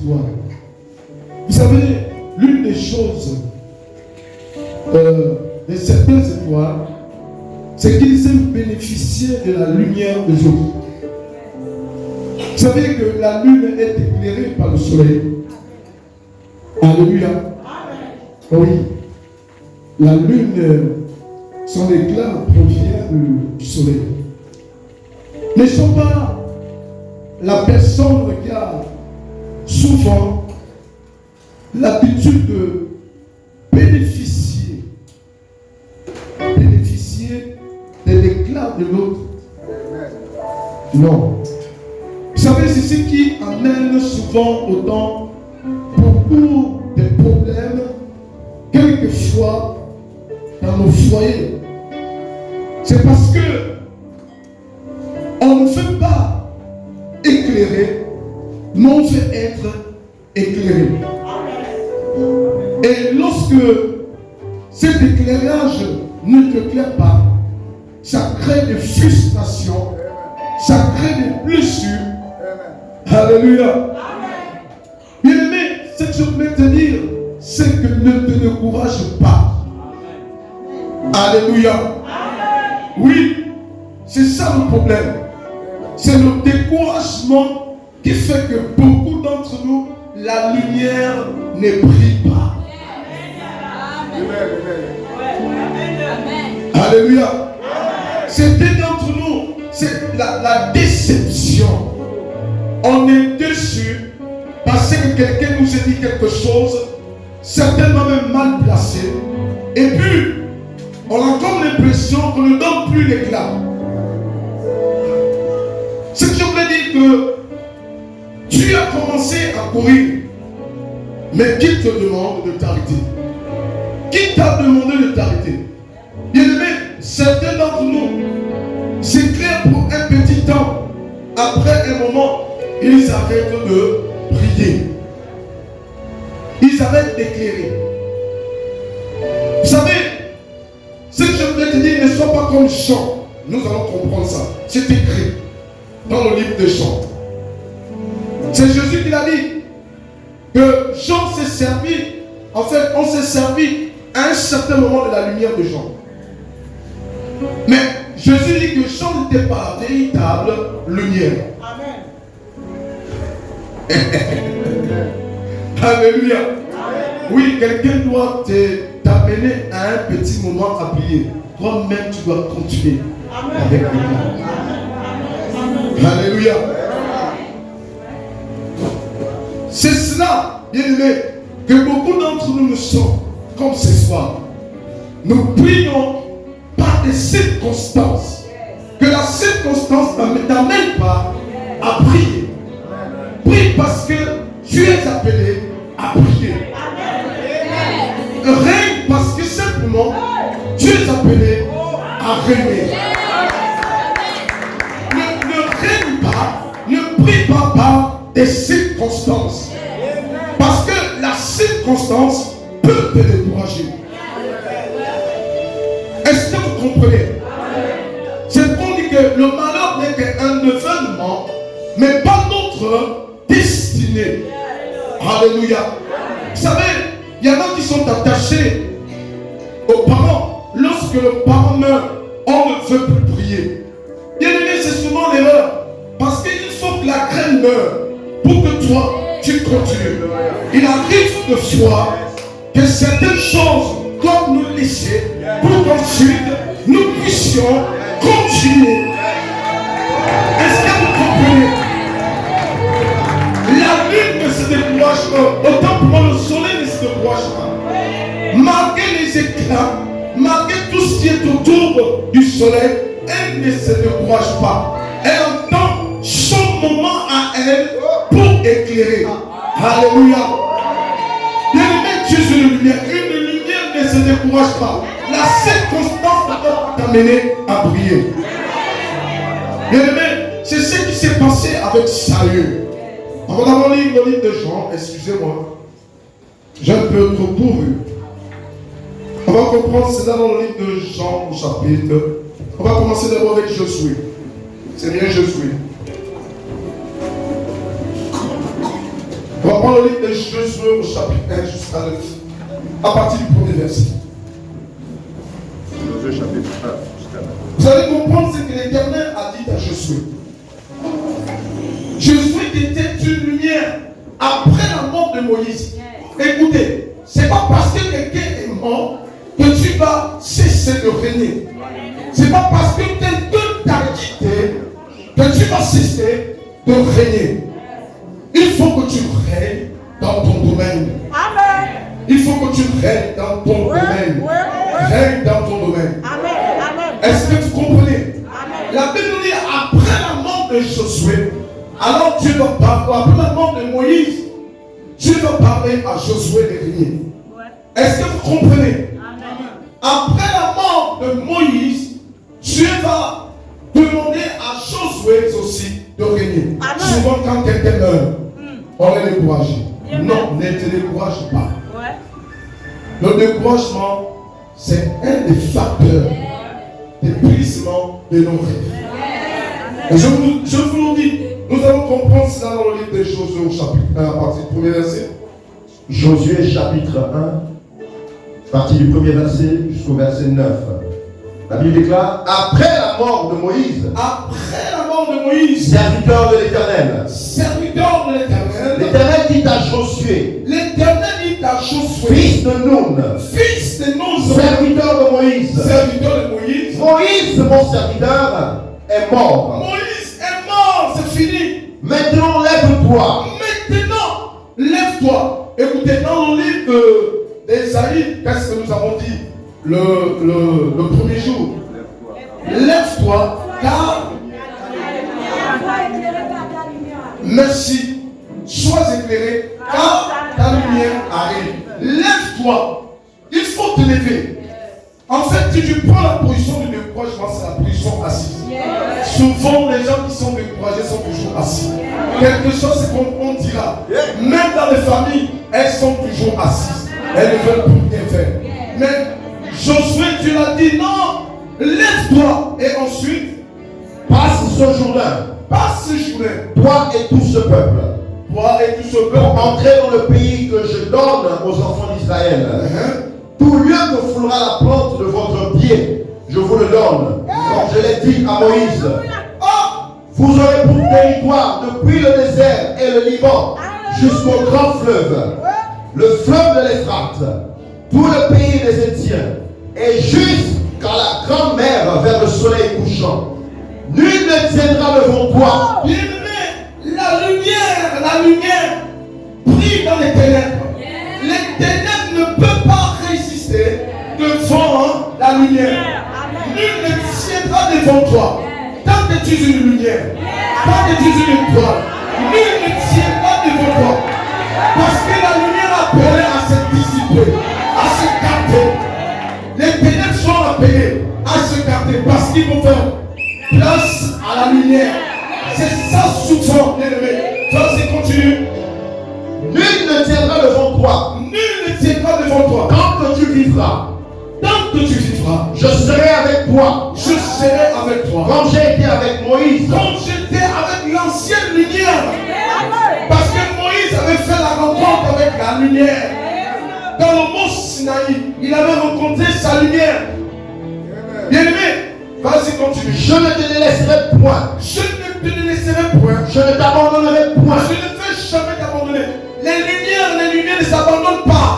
étoiles. Vous savez, l'une des choses de certaines étoiles, c'est qu'ils aiment bénéficier de la lumière des autres. Vous savez que la lune est éclairée par le soleil. Alléluia. Oui. La lune, son éclat provient du soleil. Ne sont pas la personne qui a souvent l'habitude de bénéficier de l'éclat de l'autre. Non. Vous savez, c'est ce qui amène souvent autant beaucoup de problèmes, quelquefois, dans nos foyers. C'est parce que on ne veut pas éclairer, mais on veut être éclairé. Et lorsque cet éclairage ne t'éclaire pas, ça crée des frustrations, ça crée des blessures. Alléluia. Bien-aimé, ce que je voulais te dire, c'est que ne te décourage pas. Alléluia. Oui, c'est ça le problème. C'est le découragement qui fait que beaucoup d'entre nous, la lumière ne brille pas. Alléluia. Certains d'entre nous, c'est la déception. On est déçu parce que quelqu'un nous a dit quelque chose, certainement même mal placé, et puis on a comme l'impression qu'on ne donne plus l'éclat. Ce que je voulais dire que tu as commencé à courir, mais qui te demande de t'arrêter? Qui t'a demandé de t'arrêter? Bien aimé, certains d'entre nous, c'est clair pour un petit temps. Après un moment, ils arrêtent de prier. Ils arrêtent d'éclairer. Vous savez, ce que je voulais te dire ne soit pas comme Jean. Nous allons comprendre ça. C'est écrit dans le livre de Jean. C'est Jésus qui l'a dit. Que Jean s'est servi. En fait, on s'est servi à un certain moment de la lumière de Jean. Mais Jésus dit que Jean n'était pas la véritable lumière. Amen. Alléluia. Amen. Oui, quelqu'un doit t'amener à un petit moment à prier. Toi-même, tu dois continuer. Amen. Avec lui. Alléluia. C'est cela, bien aimé, que beaucoup d'entre nous sommes comme ce soir. Nous prions par des circonstances. Que la circonstance ne t'amène pas à prier. Prie parce que tu es appelé à prier. Règne parce que simplement tu es appelé à régner. Ne règne pas, ne prie pas par des circonstances. Parce que la circonstance peut te décourager. Est-ce que vous comprenez? C'est pour dire que le malheur n'est qu'un événement, mais pas notre destinée. Alléluia. Vous savez, il y en a qui sont attachés aux parents. Lorsque le parent meurt, on ne veut plus prier. Bien aimé, c'est souvent l'erreur. Parce qu'il faut que la graine meure pour que toi, tu continues. Il arrive de fois que certaines choses doivent nous laisser pour qu'ensuite nous puissions continuer. Est-ce que vous comprenez? La lune ne se décourage pas. Autant pour moi, le soleil ne se décourage pas. Malgré les éclats, malgré tout ce qui est autour du soleil, elle ne se décourage pas. Elle entend son moment à elle pour éclairer. Alléluia. Bien-aimé, tu es une lumière. Une lumière ne se décourage pas. La circonstance doit t'amener à briller. Bien-aimé, c'est ce qui s'est passé avec Saül. On va lire le livre de Jean, excusez-moi. J'ai un peu trop couru. On va comprendre cela dans le livre de Jean au chapitre. On va commencer d'abord avec Josué. C'est bien Josué. On va va prendre le livre de Josué au chapitre 1 jusqu'à 9. À partir du premier verset. Josué chapitre 1 jusqu'à 9. Vous allez comprendre ce que l'Éternel a dit à Josué. Josué était une lumière après la mort de Moïse. Écoutez, c'est pas parce que quelqu'un est mort que tu vas cesser de régner. C'est pas parce que quelqu'un t'a quitté que tu vas cesser de régner. Il faut que tu règnes dans ton domaine. Amen. Il faut que tu règnes dans ton domaine. Règne dans ton domaine. Amen. Est-ce que vous comprenez? Amen. La Bible dit après la mort de Josué, alors Dieu va parler, après la mort de Moïse, Dieu va parler à Josué de régner. Est-ce que vous comprenez? Amen. Après la mort de Moïse, Dieu va demander à Josué aussi de régner. Amen. Souvent quand quelqu'un meurt, on est découragé. Non, ne te décourage pas. Le découragement, c'est un des facteurs d'épuisement de nos rêves. Et je vous le dis, nous allons comprendre cela dans le livre de Josué au chapitre 1, à partir du premier verset. Josué chapitre 1, partie du premier verset jusqu'au verset 9. La Bible déclare, après la mort de Moïse, serviteur de l'Éternel, l'Éternel dit à Josué, fils de Nun, serviteur de Moïse, Moïse, mon serviteur, est mort. Moïse est mort, c'est fini. Maintenant, lève-toi. Lève-toi. Écoutez, dans le livre d'Ésaïe, qu'est-ce que nous avons dit le premier jour? Lève-toi, car merci, sois éclairé, car ta lumière arrive. Lève-toi, il faut te lever. En fait, si tu prends la position du découragement, c'est la position assise. Souvent, les gens qui sont découragés sont toujours assis. Quelque chose qu'on dira. Même dans les familles, elles sont toujours assises. Elles ne veulent plus rien faire. Mais Josué, tu l'as dit, non, lève-toi. Et ensuite, passe ce jour-là. Toi et tout ce peuple. Pour entrer dans le pays que je donne aux enfants d'Israël. Tout lieu que foulera la plante de votre pied, je vous le donne. Comme je l'ai dit à Moïse. Vous aurez pour territoire depuis le désert et le Liban jusqu'au grand fleuve, le fleuve de l'Euphrate, tout le pays des Étiens, et jusqu'à la grande mer vers le soleil couchant. Nul ne tiendra devant toi. La lumière brille dans les ténèbres. Les ténèbres ne peuvent pas résister devant la lumière. Nul ne tiendra devant toi. Tant que tu es une lumière, tant que tu es une étoile, nul ne tiendra devant toi. Parce que la lumière appelée à se dissiper, à se garder. Les ténèbres sont appelées à se garder parce qu'ils vont faire place à la lumière. C'est ça souvent, bien aimé. Vas-y, continue. Nul ne tiendra devant toi. Nul ne tiendra devant toi. Tant que tu vivras. Tant que tu vivras, je serai avec toi. Je serai avec toi. Comme j'ai été avec Moïse. Comme j'étais avec l'ancienne lumière. Parce que Moïse avait fait la rencontre avec la lumière. Dans le mont Sinaï, il avait rencontré sa lumière. Bien aimé, vas-y, continue. Je ne te laisserai point. Je ne te laisserai point. Je ne t'abandonnerai point. Je ne vais jamais t'abandonner. Les lumières ne s'abandonnent pas.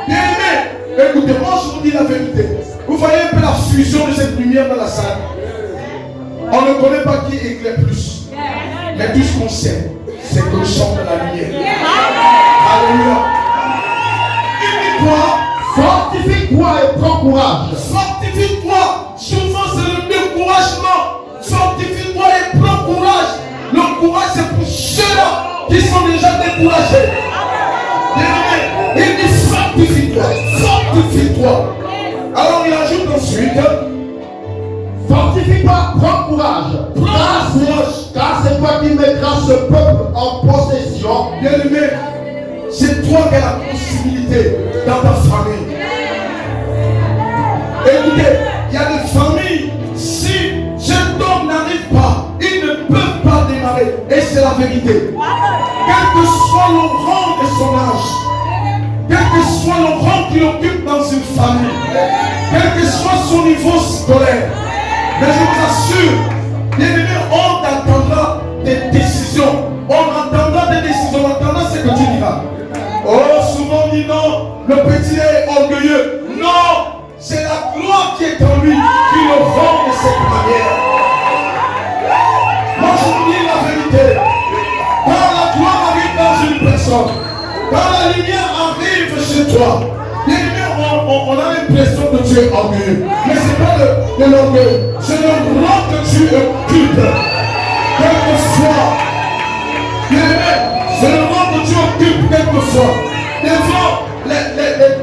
Bien aimé, écoutez, moi je vous dis la vérité. Vous voyez un peu la fusion de cette lumière dans la salle. On ne connaît pas qui éclaire plus. Mais tout ce qu'on sait, c'est que nous sommes dans la lumière. Alléluia. Unis-toi, fortifie-toi et prends courage. Fortifie-toi. Souvent c'est le découragement. Fortifie-toi et prends courage. Le courage c'est pour ceux-là qui sont déjà découragés. Bien-aimé, il dit fortifie-toi. Fortifie-toi. Alors il ajoute ensuite, fortifie-toi, prends courage. Car c'est toi qui mettras ce peuple en possession. Bien-aimé, c'est toi qui as la possibilité dans ta famille. Écoutez, il y a des familles, si cet homme n'arrive pas, ils ne peuvent pas démarrer. Et c'est la vérité. Quel que soit le rang de son âge, quel que soit le rang qu'il occupe dans une famille, quel que soit son niveau scolaire, mais je vous assure, bien-aimé, on attendra des décisions. On entendra des décisions, on entendra ce que tu diras. Oh, souvent on dit non, le petit est orgueilleux. Non, c'est la gloire qui est en lui qui le rend de cette manière. Moi je vous dis la vérité. Quand la gloire arrive dans une personne, quand la lumière arrive chez toi, bien aimé, on a l'impression que tu es orgueilleux. Mais ce n'est pas de l'orgueil, c'est le rang que tu occupes. Quel que soit, bien aimé, c'est le rang que tu occupes quelquefois. Devant les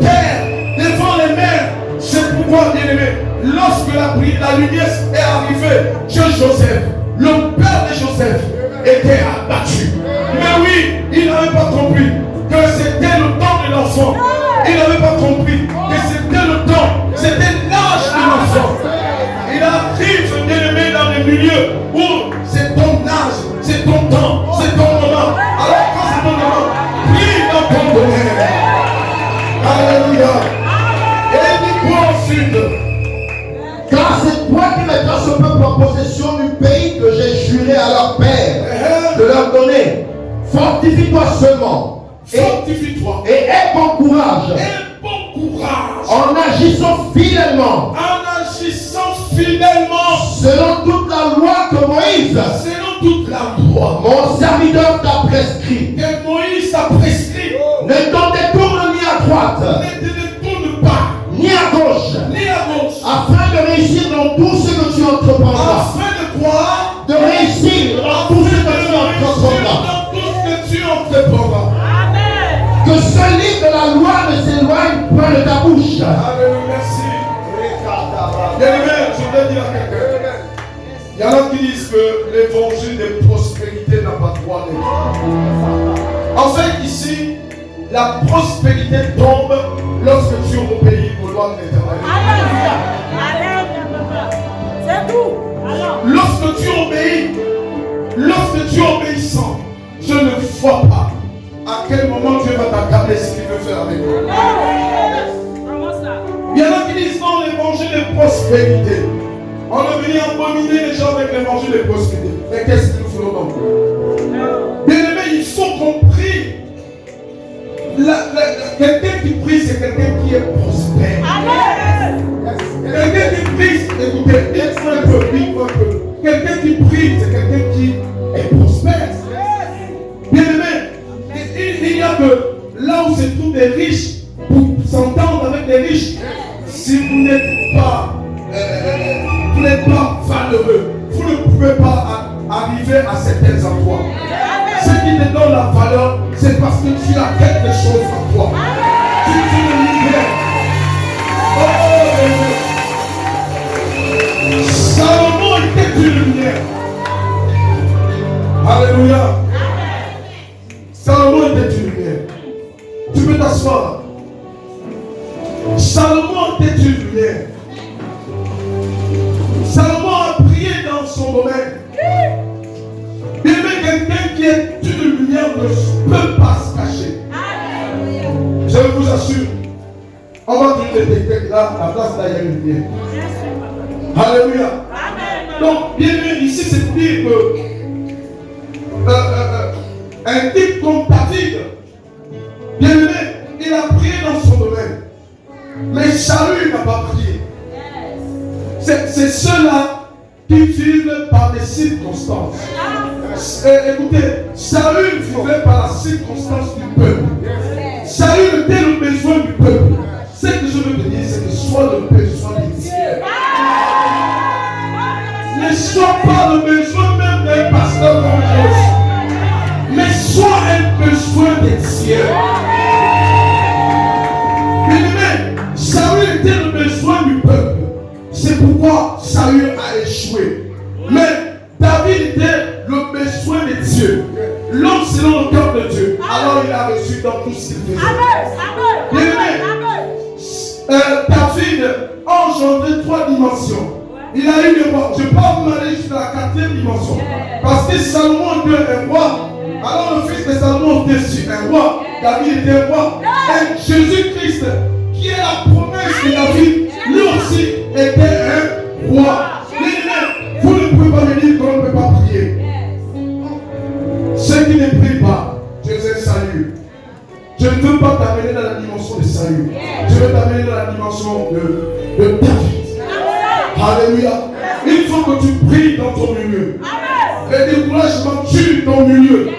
pères, devant les mères. C'est pourquoi, bien aimé, lorsque la lumière est arrivée chez Joseph, le père de Joseph était abattu. Mais oui, il n'avait pas compris que c'était le temps de l'enfant. Il n'avait pas compris que c'était le temps, c'était l'âge de l'enfant. Il arrive, bien aimé, dans les milieux où c'est ton âge, c'est ton temps, c'est ton moment. Alors quand c'est ton moment, prie dans ton domaine. Alléluia. Et dis quoi ensuite? Car c'est toi qui mettras ce peuple en possession du pays que j'ai juré à leur père de leur donner. Fortifie-toi seulement. Fortifie-toi. Et aie bon courage. Aie bon courage. En agissant fidèlement. En agissant fidèlement. Selon toute la loi que Moïse. Selon toute la loi. Mon serviteur t'a prescrit. Que Moïse t'a prescrit. Ne t'en détourne ni à droite. Ne te détourne pas. Ni à gauche. Ni à gauche. Afin de réussir dans tout ce que tu entreprendras. Afin de quoi? De réussir dans tout ce que tu entreprendras. Dans tout ce que tu entreprendras. Que ce livre de la loi ne s'éloigne point de ta bouche. Alléluia, merci. Bien-aimé, je voudrais dire à quelqu'un. Il y en a qui disent que l'évangile de prospérité n'a pas droit d'être. En fait, ici, la prospérité tombe lorsque tu obéis aux lois de l'Éternel. C'est tout. Lorsque tu es obéissant, je ne vois pas à quel moment Dieu va t'accorder ce qu'il veut faire avec toi. Il y en a qui disent non, l'évangile de prospérité. On est venu abominer les gens avec l'évangile de prospérité. Mais qu'est-ce qu'il nous faut donc? Bien aimé, il faut qu'on prie. Quelqu'un qui prie, c'est quelqu'un qui est prospère. Quelqu'un qui prie, écoutez, dites-moi un peu. Quelqu'un qui prie, c'est quelqu'un qui est prospère. Bien aimé, il y a que là où c'est tous des riches, pour s'entendre avec des riches, si vous n'êtes pas valeureux, vous ne pouvez pas arriver à certains endroits. Ce qui te donne la valeur, c'est parce que tu as quelque chose en toi. Tu es une lumière. Oh, Salomon était une lumière. Alléluia. Salomon était une lumière. Tu peux t'asseoir. Salomon était une lumière. Salomon a prié dans son domaine. Il y avait quelqu'un qui est une lumière ne peut pas se cacher. Je vous assure. On va tout détecter que là, la place là, il y a une lumière. Alléluia. Donc, bien aimé, ici, c'est pour dire que un type comme David, bien aimé, il a prié dans son domaine. Mais Saül n'a pas prié. C'est ceux-là qui vivent par des circonstances. Écoutez, Saül vivait par la circonstance du peuple. Saül était le besoin du peuple. Ce que je veux te dire, c'est que sois le besoin des tiers. Ne sois pas le besoin même d'un pasteur comme Dieu, mais sois un besoin des tiers. Bien-aimé, Saül était le besoin du peuple. C'est pourquoi Saül a échoué. Mais David était le besoin de Dieu. L'homme selon le cœur de Dieu. Alors il a reçu dans tout ce qu'il faisait. Bien-aimé, David a engendré 3 dimensions. Il a eu le roi. Je ne peux pas m'aller jusqu'à la 4e dimension. Parce que Salomon était un roi. Alors le fils de Salomon était un roi. David était un roi. Et Jésus-Christ, qui est la promesse de David, lui aussi était un roi. Vous ne pouvez pas me dire qu'on ne peut pas prier. Ceux qui ne prient pas, je les salue. Je ne veux pas t'amener dans la dimension de salut. Je veux t'amener dans la dimension de David. Alléluia. Il faut que tu pries dans ton milieu. Le découragement tue ton milieu.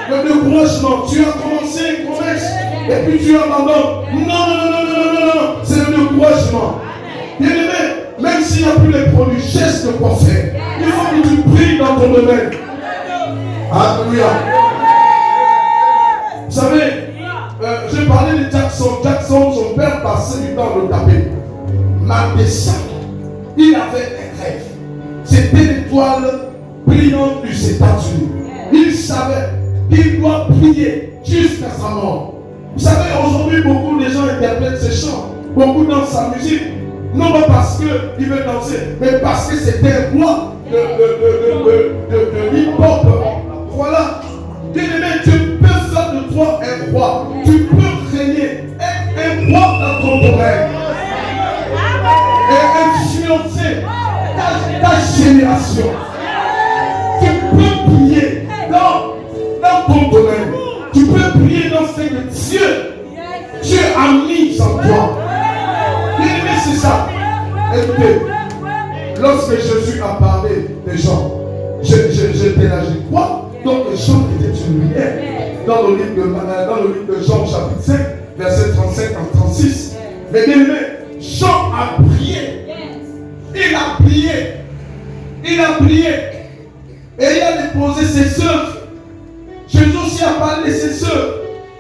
Le découragement, tu as commencé une promesse et puis tu abandonnes. Non. C'est le découragement. Bien-aimé, même s'il n'y a plus les produits, cherche de quoi faire. Il faut que tu pries dans ton domaine. Alléluia. Vous savez, j'ai parlé de Jackson. Jackson, son père passait du temps de taper. Malgré il avait un rêve. C'était l'étoile brillante des États-Unis. Il savait qu'il doit prier jusqu'à sa mort. Vous savez, aujourd'hui, beaucoup de gens interprètent ces chants. Beaucoup dansent sa musique. Non pas parce qu'il veut danser, mais parce que c'était un roi de hip-hop. Voilà. Bien-aimé, tu peux faire de toi un roi. Tu peux régner, être un roi dans ton domaine. Et influencer ta génération. Tu peux prier dans ton domaine. Tu peux prier dans ce que Dieu a mis en toi. Bien-aimé, c'est ça. Écoutez, lorsque Jésus a parlé des gens, j'étais là, j'ai quoi? Donc les gens étaient une lumière. Dans le livre de Jean chapitre 5, verset 35 à 36. Mais bien aimé, Jean a prié. Il a prié. Il a prié. Et il a déposé ses œuvres. Jésus aussi a parlé de ses œuvres.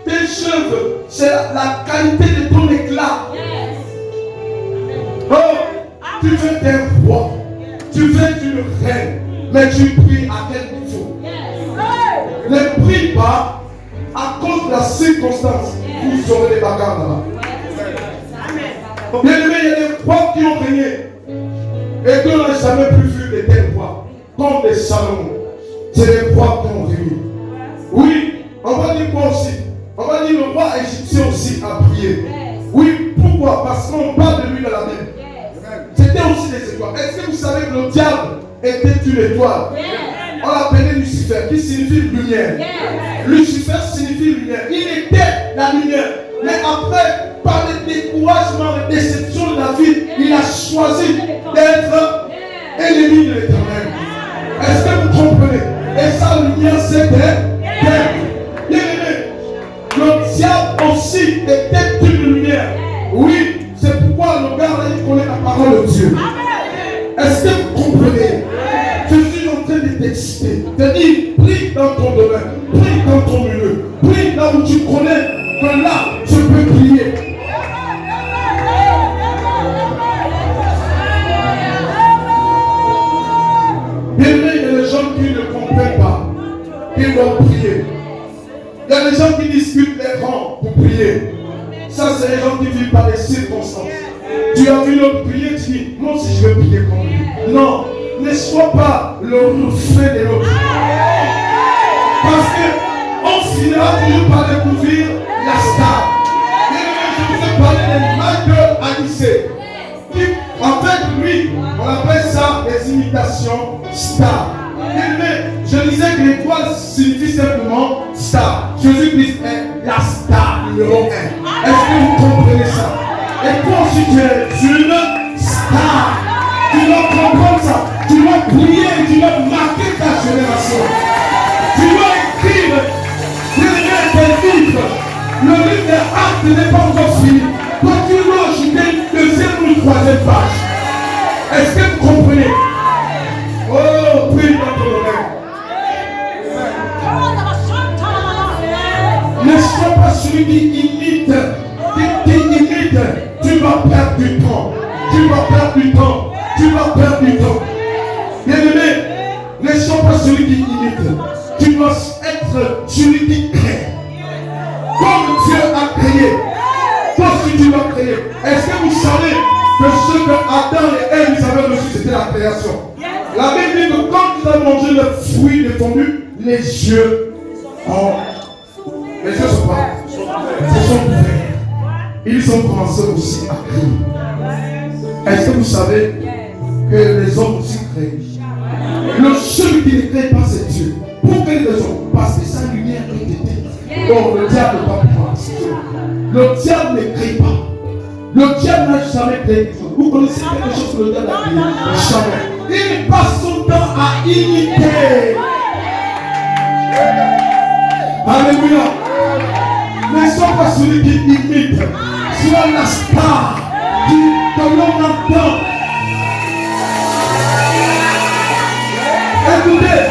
Tes cheveux, c'est la qualité de ton éclat. Oh, tu veux être roi. Tu veux être une reine. Mais tu pries à quel niveau? Ne prie pas à cause de la circonstance. Vous aurez des bagarres là-bas. Bien aimé, il y a des rois qui ont régné et qu'on n'a jamais plus vu de tels rois comme des Salomon. C'est des rois qui ont régné. Oui, on va dire quoi aussi? On va dire le roi égyptien aussi a prié. Oui, pourquoi? Parce qu'on parle de lui dans la Bible. C'était aussi des étoiles. Est-ce que vous savez que le diable était une étoile? On l'appelait Lucifer, qui signifie lumière. Lucifer signifie lumière. Il était la lumière. Mais après, par le découragement, la déception de David, il a choisi d'être ennemi de l'Éternel. Est-ce que vous comprenez? Et sa lumière, c'était bien aimé. Le diable aussi était une lumière. Oui, c'est pourquoi le gars là, il connaît la parole de Dieu. Est-ce que vous comprenez? Je suis en train de t'exciter. De dire, prie dans ton domaine, prie dans ton milieu, prie là où tu connais que là, je peux prier. Bien aimé, il y a des gens qui ne comprennent pas, qui doivent prier. Il y a des gens qui discutent les rangs pour prier. Ça, c'est les gens qui vivent par les circonstances. Tu as vu l'autre prier, tu dis, moi aussi je vais prier comme lui. Non, ne sois pas le reflet de l'autre. Parce qu'on finira toujours par découvrir la star. Et je vous ai parlé de Michael Anissé. En fait, lui, on appelle ça des imitations stars. Mais je disais que l'étoile signifie simplement star. Jésus-Christ est la star numéro 1. Est-ce que vous comprenez ça? Et toi aussi tu es une star. Tu dois comprendre ça. Tu dois prier, tu dois marquer ta génération. Tu dois écrire tes livres. Le livre des actes n'est pas encore fini. Toi tu dois ajouter deuxième ou troisième page. Est-ce que vous comprenez? Oh, prie dans ton domaine. Ne sois pas celui qui imite. Qui imite. Tu vas perdre du temps. Tu vas perdre du temps. Tu vas perdre du temps. Bien-aimé, ne sois pas celui qui imite. Tu dois être celui qui crée. Comme Dieu a créé. Toi aussi tu vas créer. Est-ce que vous savez que ce que Adam et Ève ils avaient reçu, c'était la création? La Bible dit que quand ils ont mangé le fruit défendu, les yeux Oh, les yeux sont pas. Ils sont ouverts. Ils ont commencé aussi à crier. Est-ce que vous savez que les hommes aussi crient? Le seul qui ne crée pas, c'est Dieu. Pour quelle raison? Parce que sa lumière est éteinte. Donc le diable ne va pas pouvoir. Le diable ne crée pas. Le diable n'a jamais créé quelque chose. Vous connaissez quelque chose que le diable a créé? Jamais. Il passe son temps à imiter. Alléluia. Ne sois pas celui qui imite. Sois la star que l'on entend. Écoutez,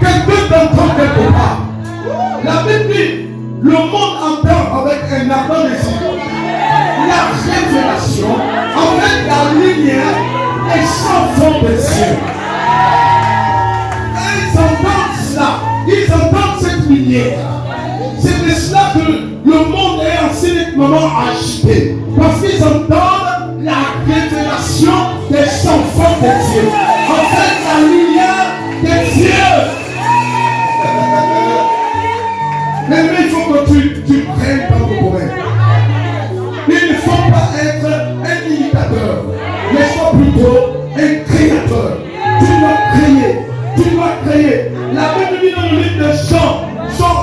quelqu'un t'entend quelque part. La Bible dit, le monde entend avec un ardent désir. La révélation, avec la lumière, est sans fond des cieux. Et ils entendent cela, ils entendent cette lumière. C'est de cela que le monde est anciennement agité. Parce qu'ils entendent la révélation des enfants de Dieu. En fait, la lumière des cieux. Mais il faut que tu prennes dans ton domaine. Il ne faut pas être un imitateur, mais sois plutôt un créateur. Tu dois créer. La Bible dit dans le livre de Jean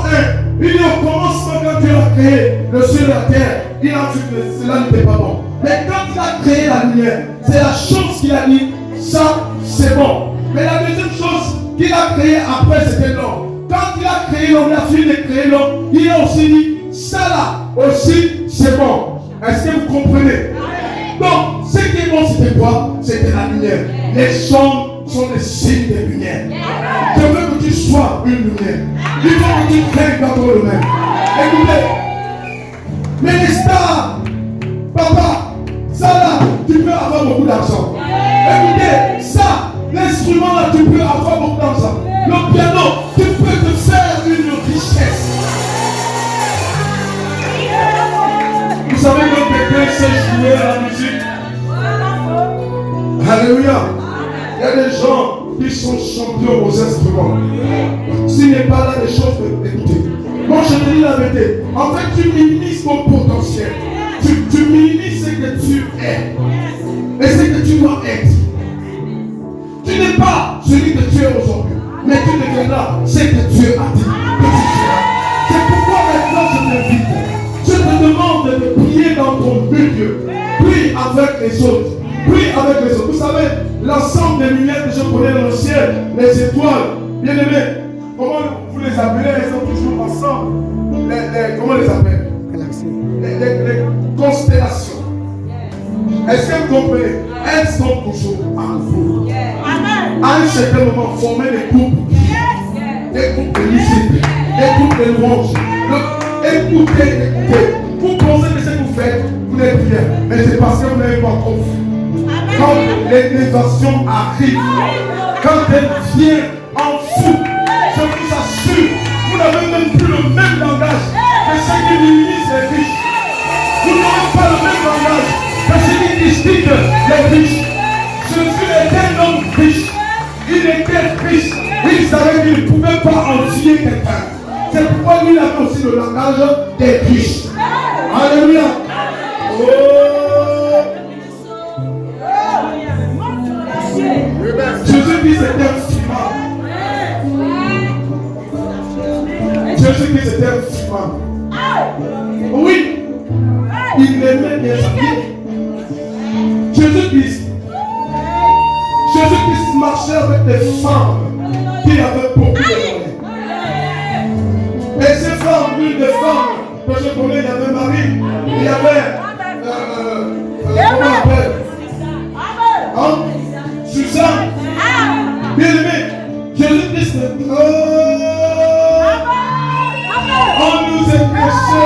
1, il dit au commencement quand Dieu a créé le ciel et la terre, il a dit que cela n'était pas bon. Mais quand il a créé la lumière, c'est la chose qu'il a dit, ça c'est bon. Mais la deuxième chose qu'il a créé après, c'était l'homme. Quand il a créé l'homme, il a fini de créer l'homme, il a aussi dit, ça là aussi c'est bon. Est-ce que vous comprenez? Donc, ce qui est bon, c'était quoi? C'était la lumière. Les hommes sont des signes de lumière. Je veux que tu sois une lumière. Il faut que tu craignes dans ton domaine. Écoutez, mais les stars, papa, ça là, tu peux avoir beaucoup d'argent. Écoutez, ça, l'instrument là, tu peux avoir beaucoup d'argent. Le piano, tu peux te faire une richesse. Vous savez que quelqu'un sait jouer à la musique? Alléluia. Il y a des gens qui sont champions aux instruments. S'il n'est pas là des choses d'écouter. Moi je te dis la vérité. En fait, tu minimises ton potentiel. Tu minimises ce que tu es. Et ce que tu dois être. Tu n'es pas celui que tu es aujourd'hui. Mais tu deviendras ce que Dieu a dit que tu seras. C'est pourquoi maintenant je t'invite. Je te demande de prier dans ton milieu. Prie avec les autres. Prie avec les autres. Vous savez, l'ensemble des lumières que je connais dans le ciel, les étoiles, bien aimés, comment vous les appelez? Elles sont toujours ensemble. Comment les appelle? Les constellations. Est-ce que vous comprenez? Elles sont toujours en vous. À un certain moment, former des groupes. Des groupes de musique. Des groupes de louanges. Écoutez. Vous pensez que ce que vous faites, vous n'êtes rien. Mais c'est parce que vous n'avez pas compris. Quand l'élévation arrive, quand elle vient en vous, je vous assure, vous n'avez même plus le même langage que ceux qui minimisent les riches. Vous n'avez pas le même langage que ceux qui distinguent les riches. Jésus était un homme riche. Il était riche. Il savait qu'il ne pouvait pas en tuer quelqu'un. C'est pourquoi lui avait aussi le langage des riches. Alléluia. Oh. Jésus dit c'était un fumant. Jésus dit c'était un fumant. Oui. Il aimait bien sa vie. Jésus-Christ marchait avec des femmes qui avaient beaucoup de moyens. Et ces femmes, l'une des femmes que je connais, il y avait Marie, il y avait, comment on appelle, Suzanne, bien aimé, Jésus-Christ, on nous est prêché,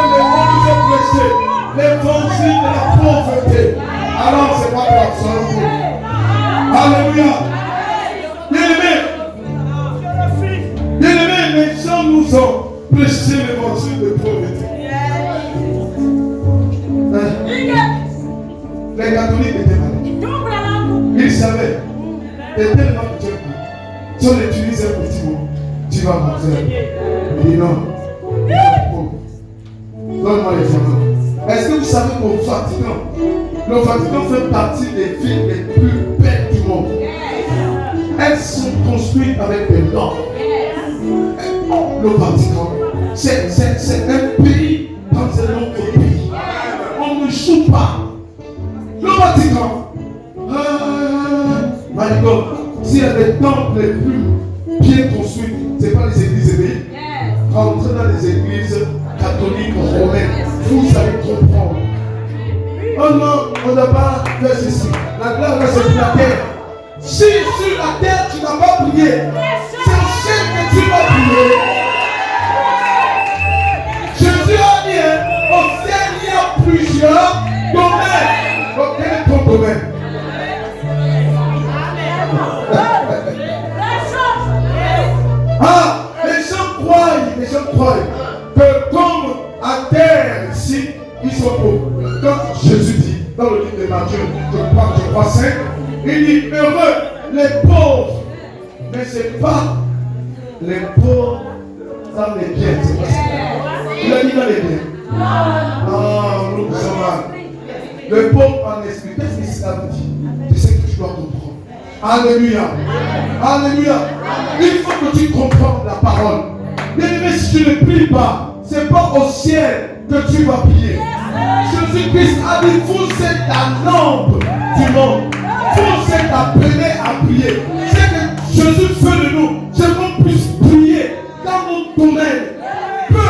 l'évangile de la pauvreté. Alors c'est pas grave, ça. Alléluia. Bien aimé, les gens nous ont prêché l'évangile de pauvreté. Les catholiques étaient malades. Ils savaient. Et tellement que tu si on utilise un petit mot, tu vas mentir. énorme. Donne-moi l'exemple. Est-ce que vous savez qu'au Vatican, le Vatican fait partie des villes les plus belles du monde? Elles sont construites avec des normes. Le Vatican, c'est un pays dans un autre pays. On ne joue pas. Le Vatican, s'il y a des temples les plus bien construits, ce n'est pas les églises éveillées. Rentrez dans les églises catholiques romaines, vous allez comprendre. Oh non, on n'a pas fait ceci. La gloire c'est sur la terre. Si sur la terre tu n'as pas prié, c'est au ciel que tu vas prier. Jésus a dit, au ciel il y a plusieurs domaines. Donc quel est ton domaine? Les gens croient que comme à terre ici, ils sont pauvres. Quand Jésus dit dans le livre de Matthieu, je crois 5, il dit heureux les pauvres. Mais ce n'est pas les pauvres dans les biens. C'est pas ça. Il a dit dans les biens. Non, nous sommes mal. Le pauvre en esprit, qu'est-ce que ça veut dire? C'est ce que tu dois comprendre. Alléluia. Alléluia. Il faut que tu comprennes la parole. Bien-aimé, si tu ne pries pas, ce n'est pas au ciel que tu vas prier. Jésus-Christ a dit, vous êtes la lampe du monde. Vous êtes appelés à prier. C'est que Jésus fait de nous, c'est qu'on puisse prier dans notre domaine. Peu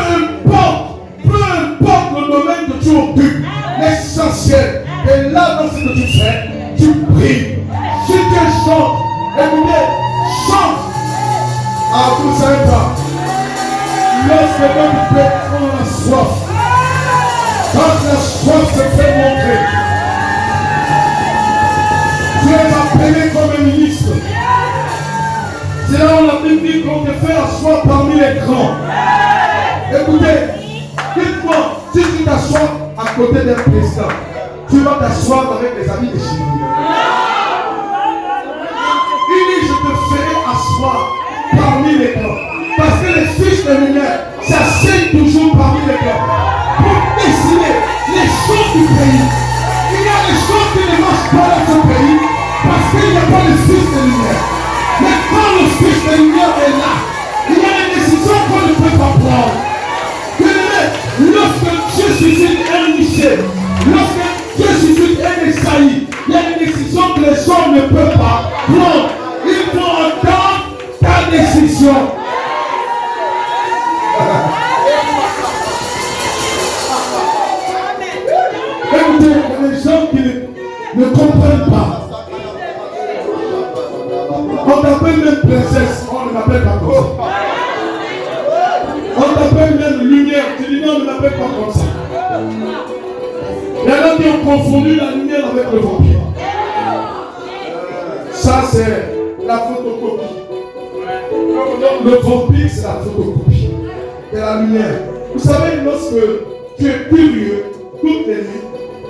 importe le domaine que tu occupes, l'essentiel. Et là, dans ce que tu fais, tu pries. Si tu chantes, écoutez, chante. Ah, vous ne savez pas. Lorsque l'homme peut prendre la soif, quand la soif se fait montrer, tu es appelé comme un ministre. C'est là où la Bible dit qu'on te fait asseoir parmi les grands. Écoutez, dites-moi, si tu t'assois à côté d'un président, tu vas t'asseoir avec les amis de chez lui. Il dit, je te ferai asseoir parmi les grands. Parce que les fils de lumière s'asseyent toujours parmi les grands pour décider les choses du pays. Il y a des choses qui ne marchent pas dans ce pays parce qu'il n'y a pas de fils de lumière. Mais quand le fils de lumière est là, il y a des décisions qu'on ne peut pas prendre. Lorsque Dieu suscite un Michel, lorsque Dieu suscite un Esaïe, il y a des décisions que les hommes ne peuvent pas prendre. Il faut entendre ta décision. Écoutez, il y a des gens qui ne comprennent pas. On t'appelle même princesse, on ne l'appelle pas comme ça. On t'appelle même lumière, tu dis non, on ne l'appelle pas comme ça. Il y en a qui ont confondu la lumière avec le vampire. Ça, c'est la photocopie. Le vampire, c'est la photocopie. Et la lumière. Vous savez, lorsque tu es curieux, toutes les nuits,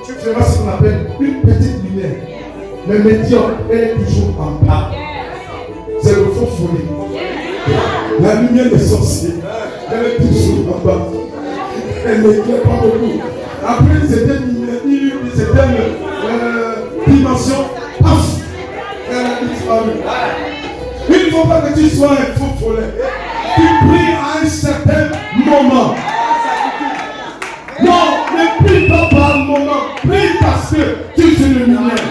tu feras ce qu'on appelle une petite lumière. Le médium, elle est toujours en bas. C'est le faux folie. La lumière des sorciers, elle est toujours en bas. Elle n'éclaire pas beaucoup. Après certaines dimensions, paf, elle a disparu. Il ne faut pas que tu sois un faux follet. Tu pries à un certain moment. Non, ne prie pas par le moment. Prie parce que tu es une lumière.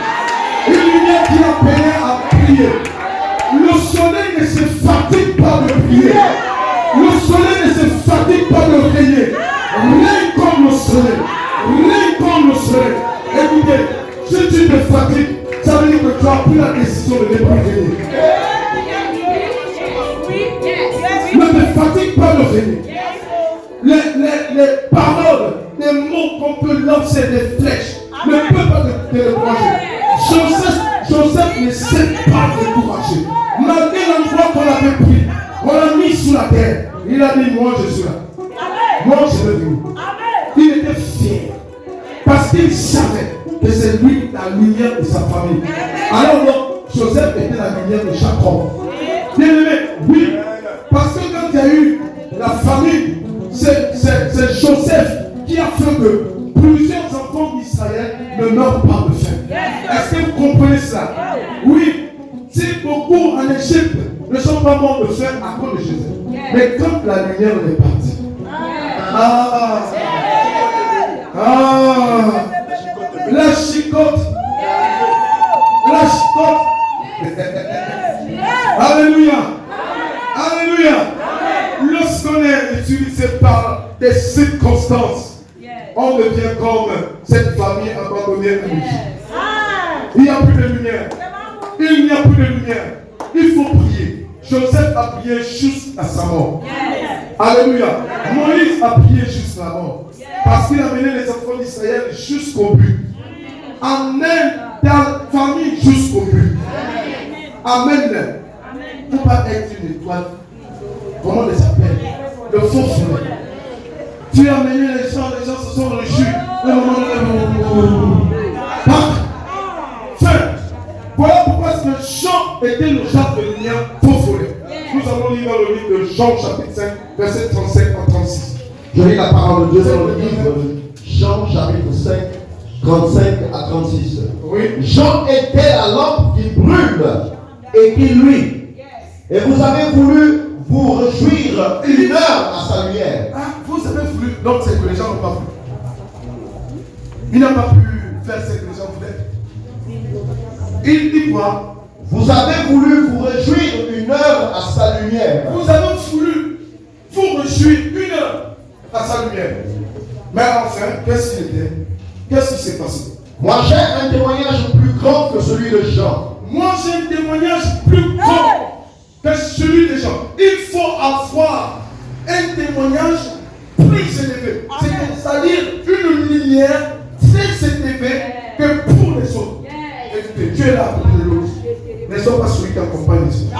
Une lumière qui a appelé à prier. Le soleil ne se fatigue pas de prier. Le soleil ne se fatigue pas de régner. Rien comme le soleil. Rien comme le soleil. Écoutez, si tu te fatigues, ça veut dire que tu as pris la décision de ne pas régner. Ne te fatigue pas de régner. Les paroles, les mots qu'on peut lancer, des flèches, ne peuvent pas te décourager. Joseph ne s'est pas découragé. Malgré l'endroit qu'on avait pris, on l'a mis sous la terre. Il a dit, moi je suis là. Moi je vais venir. Il était fier. Parce qu'il savait que c'est lui la lumière de sa famille. Alors donc, Joseph était la lumière de Jacob. Bien aimé, oui. Parce que quand il y a eu la famille, c'est Joseph qui a fait que plusieurs enfants d'Israël ne meurent pas de faim. Est-ce que vous comprenez ça? Oui, si beaucoup en Égypte ne sont pas morts de faim à cause de Joseph. Mais quand la lumière est partie, la chicote, alléluia, alléluia. Lorsqu'on est utilisé par des circonstances, on devient comme cette famille abandonnée en Égypte. Il n'y a plus de lumière. Il n'y a plus de lumière. Il faut prier. Joseph a prié jusqu'à sa mort. Alléluia. Moïse a prié jusqu'à la mort. Parce qu'il a mené les enfants d'Israël jusqu'au but. Amen. Ta famille jusqu'au but. Amen. Il ne faut pas être une étoile. Comment on les appelle? Le faux soleil. Tu as mené les gens se sont réjouis. Voilà pourquoi ce Jean était le genre de lumière faux soleil. Nous avons lu dans le livre de Jean chapitre 5, verset 35 à 36. Je lis la parole de Dieu dans le livre de Jean chapitre 5, 35 à 36. Oui. Jean était la lampe qui brûle et qui luit. Et vous avez voulu vous réjouir une heure à sa lumière. Ah, vous avez voulu. Donc c'est que les gens n'ont pas voulu. Il n'a pas pu faire ce que les gens voulaient. Il dit quoi? Vous avez voulu vous réjouir une heure à sa lumière. Vous avez voulu vous réjouir une heure à sa lumière. Mais enfin, qu'est-ce qu'il était? Qu'est-ce qui s'est passé? Moi j'ai un témoignage plus grand que celui de Jean. Moi j'ai un témoignage plus grand que celui de Jean. Il faut avoir un témoignage plus élevé. C'est-à-dire une lumière très élevée que pour les autres. Écoutez, Dieu est là pour les autres. Ne sois pas celui qui accompagne les autres.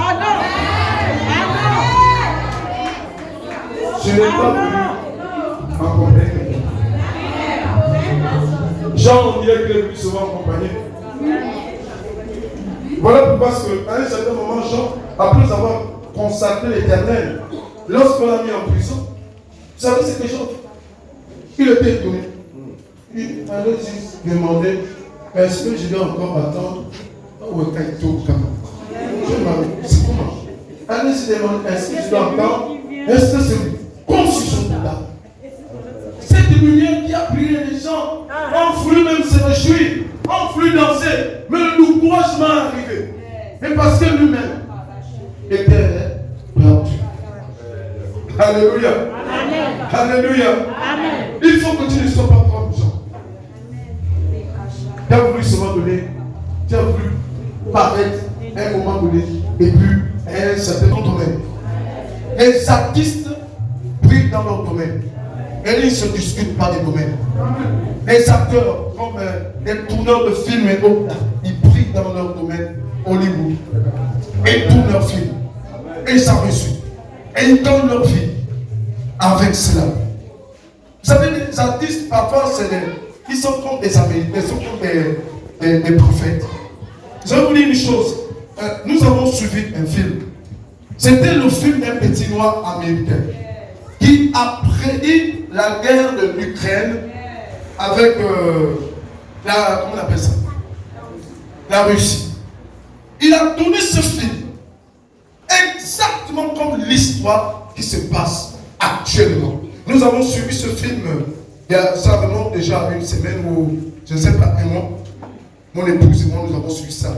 Je n'ai pas voulu accompagner. Jean, on dirait qu'il est plus souvent accompagné. Voilà pourquoi, à un certain moment, Jean, après avoir consacré l'Éternel, lorsqu'on l'a mis en prison, vous savez ce que Jean, il était étonné. Il allait juste demander, est-ce que je dois encore attendre? C'est comment? Allez se demander, est-ce que je dois attendre? Est-ce que c'est comme si je suis là? Cette lumière qui a brillé les gens, ont voulu même se réjouir, ont voulu danser, mais le découragement est arrivé. Et parce que lui-même était perdu. Alléluia. Amen. Alléluia. Amen. Il faut que tu ne sois pas comme Jean. Tu as voulu seulement donner, tu as voulu paraître à un moment donné, et puis à un certain domaine. Les artistes brillent dans leur domaine. Et ils ne se discutent pas des domaines. Les acteurs, comme les tourneurs de films et autres, ils brillent dans leur domaine, Hollywood. Et ils tournent leurs films. Et ils s'en réussissent. Et ils donnent leur vie avec cela. Vous savez, les artistes, parfois, ils sont comme des Américains, ils sont comme des prophètes. Je vais vous dire une chose. Nous avons suivi un film. C'était le film d'un petit noir américain qui a prédit la guerre de l'Ukraine avec comment on appelle ça? La Russie. Il a donné ce film exactement comme l'histoire qui se passe actuellement. Nous avons suivi ce film il y a ça vraiment déjà une semaine ou je ne sais pas un mois. Mon épouse et moi nous avons suivi ça.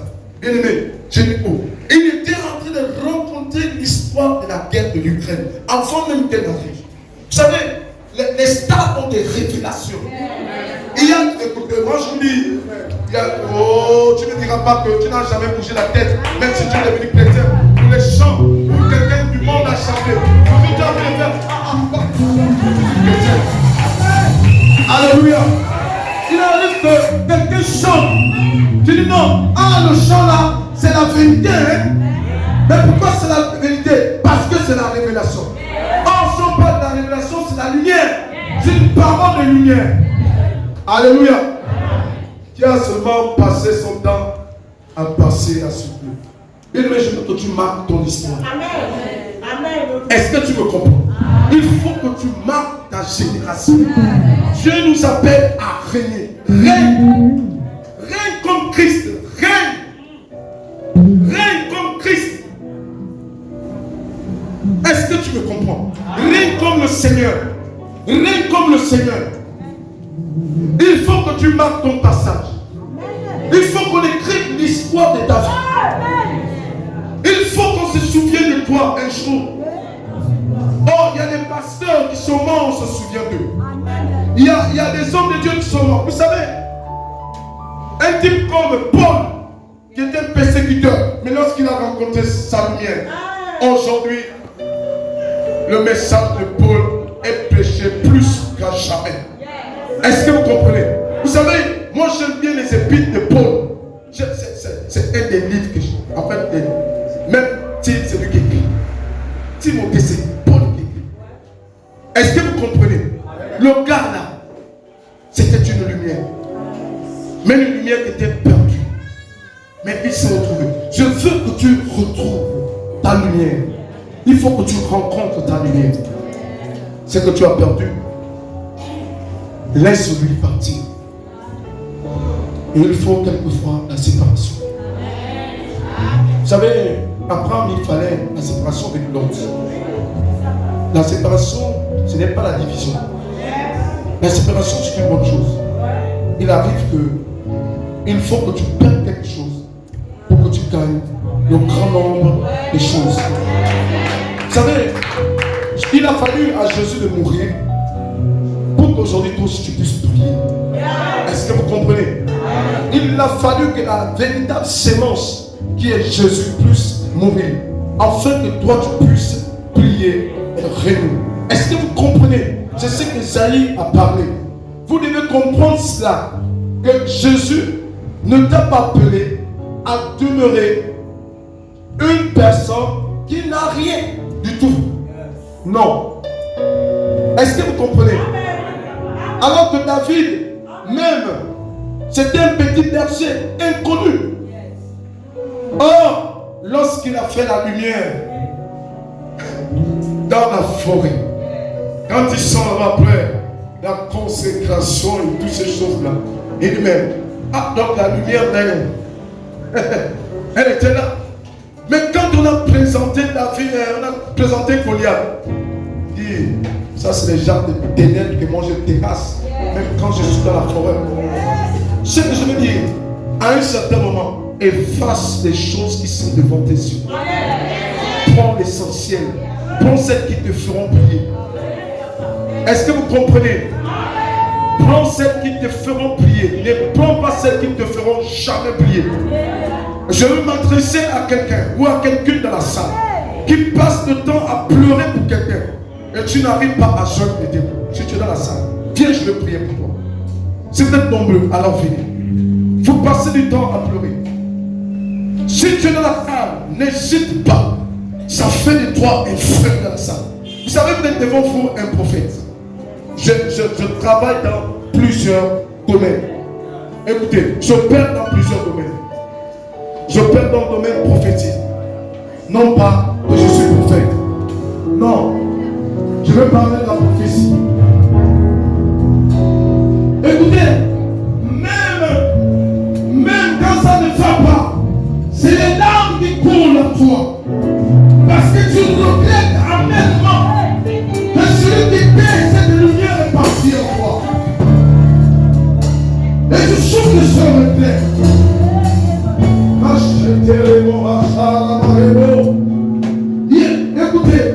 Bien aimé, il était en train de rencontrer l'histoire de la guerre de l'Ukraine avant même qu'elle arrive. Vous savez, les stars ont des révélations. Il y a, écoutez, moi je vous dis, tu ne diras pas que tu n'as jamais bougé la tête, même si tu es devenu chrétien, pour les chants, pour quelqu'un du monde à chanter. Tu as fait alléluia. Il arrive que quelqu'un chante. Tu dis non, le chant là, c'est la vérité. Hein? Mais pourquoi c'est la vérité? Parce que c'est la révélation. Or, si on parle de la révélation, c'est la lumière. C'est une parole de lumière. Alléluia. Qui a seulement passé son temps à passer à ce Dieu. Et je veux que tu marques ton histoire. Amen. Est-ce que tu me comprends? Il faut que tu marques ta génération. Dieu nous appelle à régner. Règne. Règne comme Christ. Règne. Règne comme Christ. Est-ce que tu me comprends? Règne comme le Seigneur. Règne comme le Seigneur. Il faut que tu marques ton passage. Il faut qu'on écrive l'histoire de ta vie. Il faut qu'on se souvienne de toi un jour. Oh, il y a des pasteurs qui sont morts, on se souvient d'eux. Il y a des hommes de Dieu qui sont morts. Vous savez, un type comme Paul, qui était un persécuteur, mais lorsqu'il a rencontré sa lumière, aujourd'hui, le message de Paul est prêché plus qu'à jamais. Est-ce que vous comprenez? Vous savez, moi j'aime bien les épîtres de Paul. C'est un des livres que j'ai. En fait, même Tite, c'est lui qui écrit. Timothée, c'est Paul qui écrit. Est-ce que vous comprenez? Le gars là, c'était une lumière. Mais une lumière qui était perdue. Mais il s'est retrouvé. Je veux que tu retrouves ta lumière. Il faut que tu rencontres ta lumière. Ce que tu as perdu, laisse-lui partir. Et il faut quelquefois la séparation. Vous savez, Abraham, il fallait la séparation avec l'autre. La séparation, ce n'est pas la division. La séparation, c'est une bonne chose. Il arrive que il faut que tu perdes quelque chose pour que tu gagnes le grand nombre de choses. Vous savez, il a fallu à Jésus de mourir pour qu'aujourd'hui tous tu puisses prier. Est-ce que vous comprenez? Il a fallu que la véritable sémence qui est Jésus puisse mourir afin que toi tu puisses prier et régner. Est-ce que vous comprenez? C'est ce qu'Ésaïe a parlé. Vous devez comprendre cela, que Jésus ne t'a pas appelé à demeurer une personne qui n'a rien du tout. Non. Est-ce que vous comprenez? Alors que David, même, c'était un petit berger inconnu. Or, lorsqu'il a fait la lumière dans la forêt, quand ils sont là après la consécration et toutes ces choses-là, il dit même, ah, donc la lumière elle était là. Mais quand on a présenté David, on a présenté Goliath, il dit, ça c'est le genre de ténèbres que moi je terrasse, même quand je suis dans la forêt. Ce que je veux dire, à un certain moment, efface les choses qui sont devant tes yeux. Prends l'essentiel. Prends celles qui te feront prier. Est-ce que vous comprenez? Prends celles qui te feront prier. Ne prends pas celles qui ne te feront jamais prier. Je veux m'adresser à quelqu'un ou à quelqu'une dans la salle qui passe le temps à pleurer pour quelqu'un et tu n'arrives pas à jeûner les démons. Si tu es dans la salle, viens, je vais prier pour toi. Si vous êtes nombreux, alors venez. Vous passez du temps à pleurer. Si tu es dans la salle, n'hésite pas. Ça fait de toi un frère dans la salle. Vous savez, vous êtes devant vous un prophète. Je travaille dans plusieurs domaines. Écoutez, je perds dans plusieurs domaines. Je perds dans le domaine prophétique. Non pas que je suis prophète. Non. Je veux parler de la prophétie. Écoutez, même quand ça ne va pas, c'est les larmes qui coulent à toi. Parce que tu regrettes amèrement que celui qui paie cette lumière est parti en toi. Et tu souffres de ce regret. Écoutez,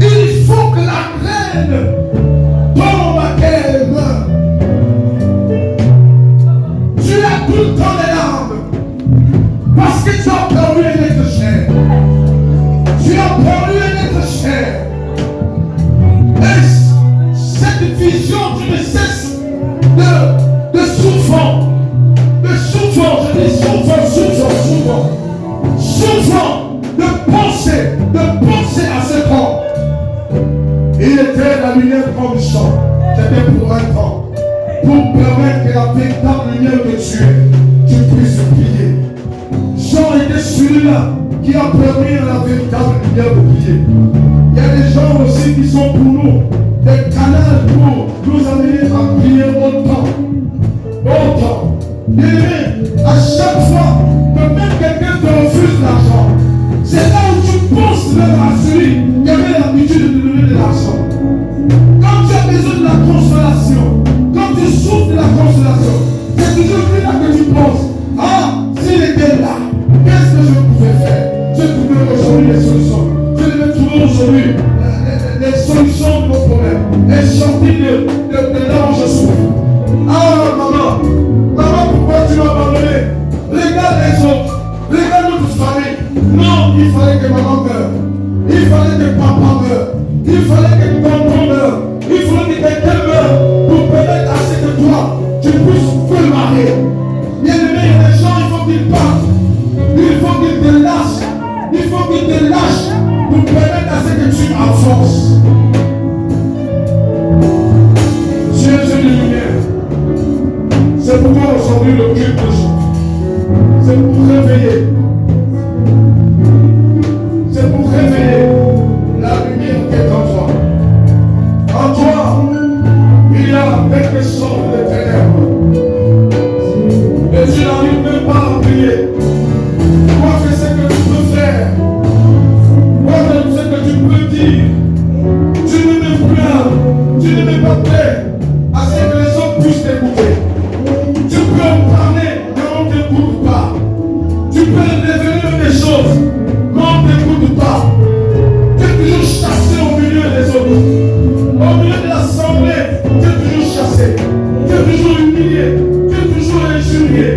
il faut que la reine tombe à qu'elle meurt. Tu as tout le temps les larmes parce que tu as perdu un être cher. Tu as perdu un être cher. Et cette vision, tu ne cesses de souffrance. Je dis souffrant de penser à ce temps. Il était la lumière grandissante. C'était pour un temps. Pour permettre que la véritable lumière que tu es, tu puisses briller. Jean était celui-là qui a permis à la véritable prière de prier. Il y a des gens aussi qui sont pour nous des canaux pour nous amener à prier autant. Autant. Et à chaque fois que même quelqu'un te refuse l'argent, c'est là où tu penses même à celui qui avait l'habitude de te donner de l'argent. Quand tu as besoin de la consolation, quand tu souffres de la consolation, c'est toujours plus là que tu penses. Ah, s'il était là, qu'est-ce que je pouvais faire? Je trouvais aujourd'hui les solutions. Je devais trouver aujourd'hui les solutions de nos problèmes. Et sortir de là où je souffre. Ah, maman, pourquoi tu m'as abandonné? Regarde les autres, regarde notre famille. Non, il fallait que maman meure. Il fallait que papa meure. Il fallait que tonton meure. Il fallait que quelqu'un meure pour permettre à ce que toi, tu puisses te marier. Bien aimé, il y a des gens, il faut qu'ils partent. Il faut qu'ils te lâchent. Il faut qu'ils te lâchent pour permettre à ce que tu avances. Dieu, c'est de lumière. C'est pourquoi aujourd'hui le culte de chante. C'est pour réveiller. C'est pour réveiller la lumière qui est en toi. En toi, il y a quelque chose de ténèbres. Et tu n'arrives même pas à prier. Quoi que c'est que tu peux faire, quoi que c'est que tu peux dire, tu ne mets plus, tu ne mets pas prêt à ce que les autres puissent t'écouter. Tu peux en parler, mais on ne t'écoute pas. Tu peux révéler des choses, mais on ne t'écoute pas. Tu es toujours chassé au milieu des autres. Au milieu de l'assemblée, tu es toujours chassé. Tu es toujours humilié. Tu es toujours injurié.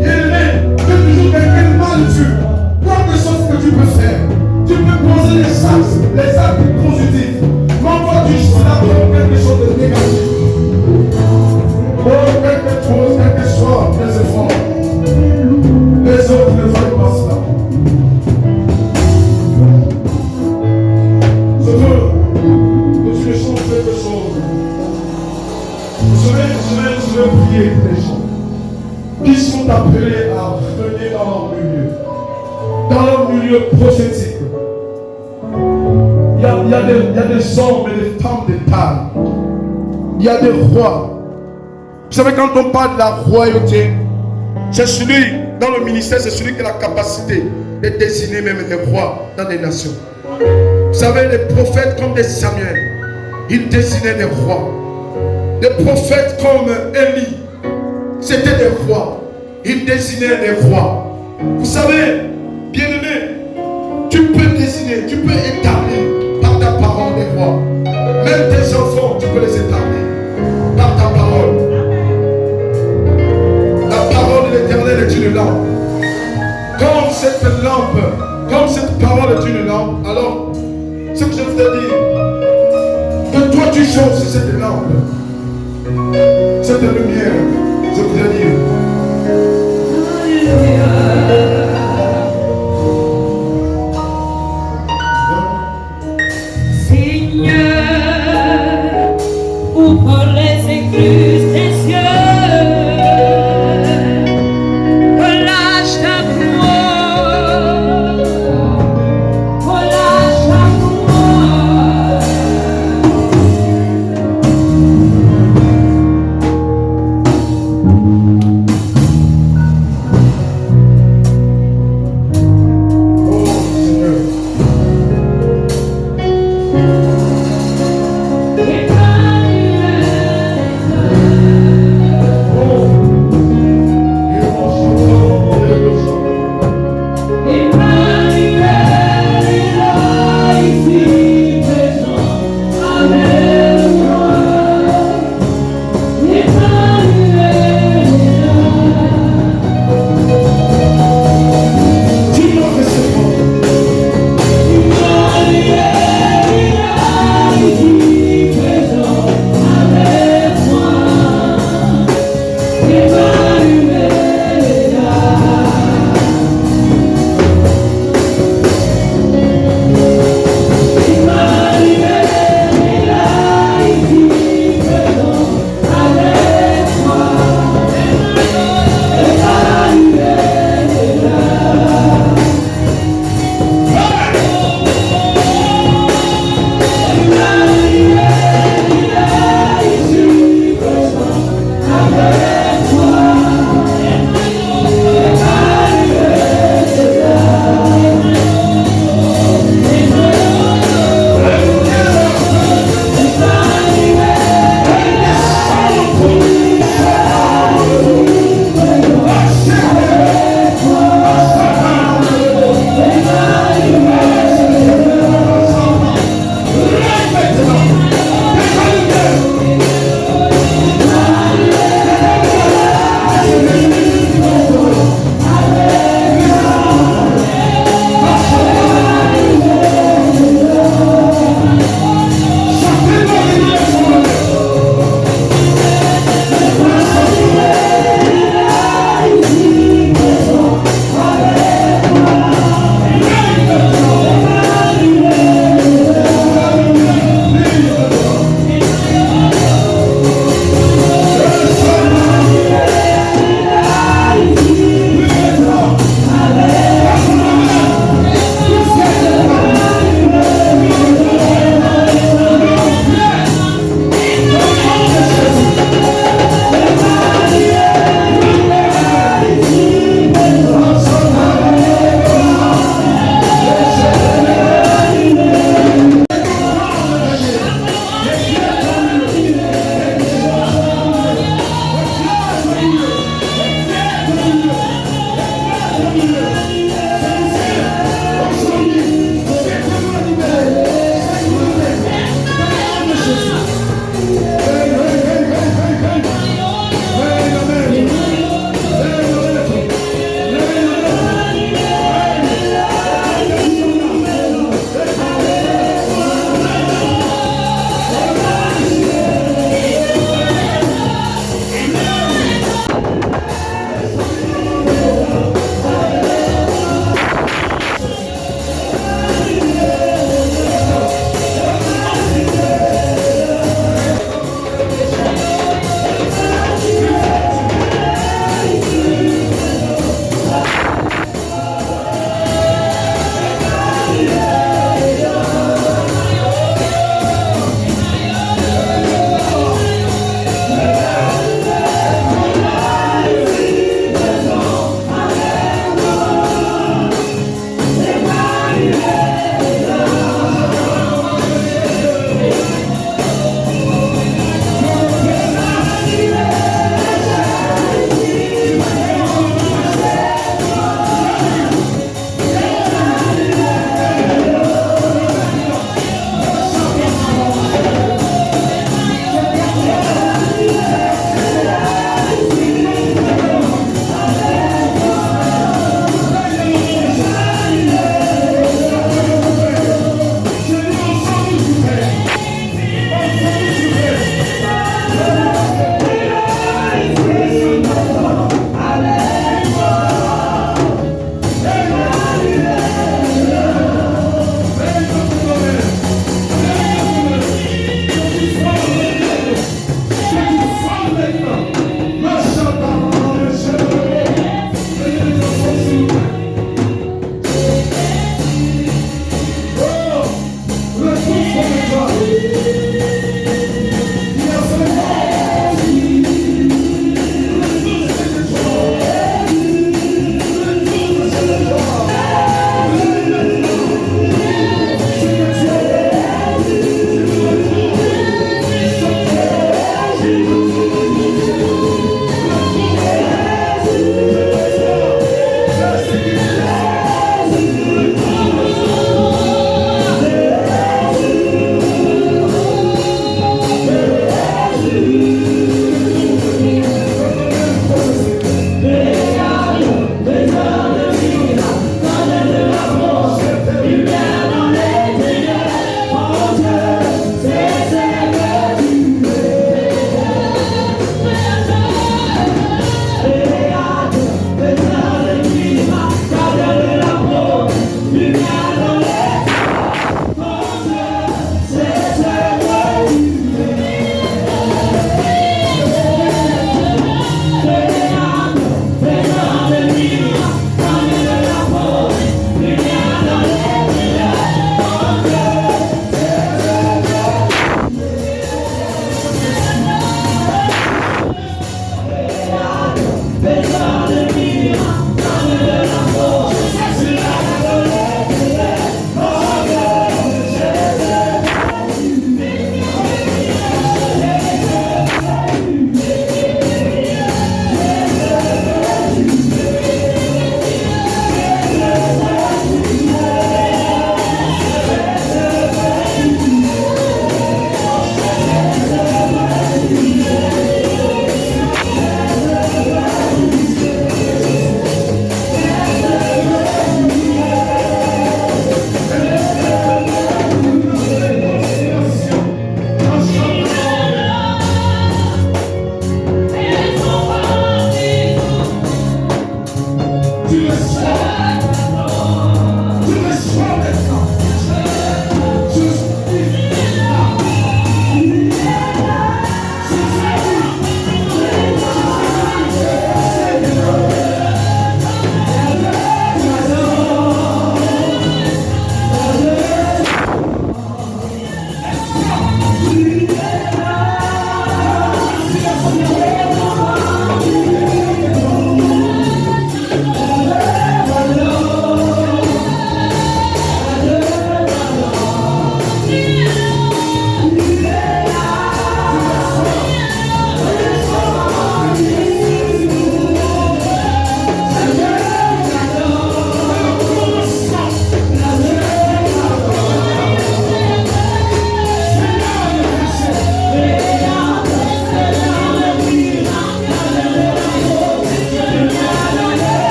Bien-aimé, tu es toujours quelqu'un de mal dessus. Quoi que ce soit que tu peux faire, tu peux poser les actes positifs. Mais toi, tu seras pour quelque chose de négatif. Oh, quelque chose, quel que soit les efforts. Les autres ne font pas cela. Je veux que tu échanges quelque chose. Je vais prier pour les gens qui sont appelés à venir dans leur milieu prophétique. Il y a des hommes et des femmes de taille. Il y a des rois. Vous savez, quand on parle de la royauté, c'est celui, dans le ministère, c'est celui qui a la capacité de désigner même des rois dans des nations. Vous savez, les prophètes comme des Samuel, ils désignaient des rois. Des prophètes comme Élie, c'était des rois. Ils désignaient des rois. Vous savez, bien-aimé, tu peux désigner, tu peux établir par ta parole des rois. Même tes enfants, tu peux les établir par ta parole. La parole de l'Éternel est une lampe. Comme cette lampe, comme cette parole est une lampe, alors, ce que je voudrais dire, que toi tu changes cette lampe, cette lumière, je voudrais dire. Seigneur, ouvre les écluses des cieux, relâche ta gloire, relâche ta gloire.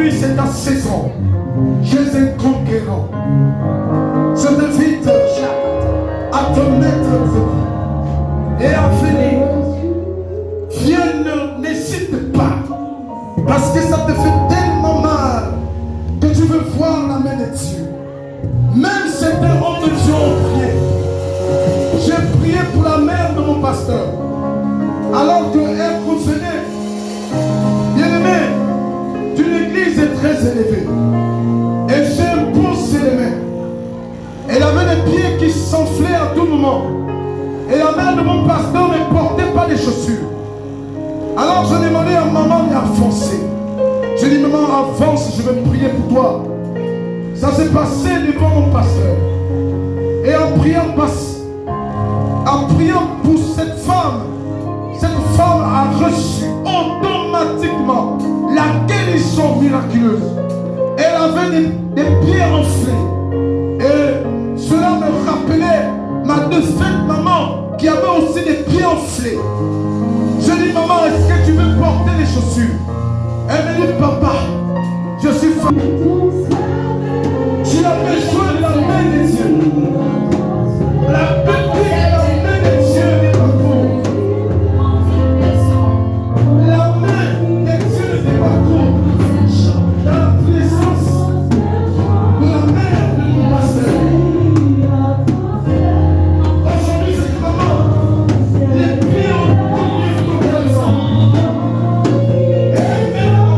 aujourd'hui c'est ta saison. Je suis un conquérant. Je t'invite à te mettre et à venir. Viens, n'hésite pas. Parce que ça te fait tellement mal que tu veux voir la main de Dieu. Même certains hommes de Dieu ont prié. J'ai prié pour la mère de mon pasteur. Alors qu'elle provenait, bien-aimé, d'une église très élevée. Et j'ai imposé les mains. Elle avait les pieds qui s'enflaient à tout moment. Et la mère de mon pasteur ne portait pas les chaussures. Alors je demandais à maman d'avancer. Je dis, maman, avance, je vais prier pour toi. Ça s'est passé devant mon pasteur. Et en priant pour cette femme a reçu automatiquement la guérison miraculeuse. Elle avait des pieds enflés. Et cela me rappelait ma défunte maman qui avait aussi des pieds enflés. Je dis, maman, est-ce que tu veux porter les chaussures? Elle me dit, papa, je suis fatigué. Tu as besoin de la main de Dieu. La beauté et la main de Dieu n'est pas courte. La main de Dieu n'est pas courte. Dans la présence de la mère de mon pasteur. Aujourd'hui, c'est comment les pieds ont tourné totalement. Et même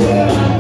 Amen.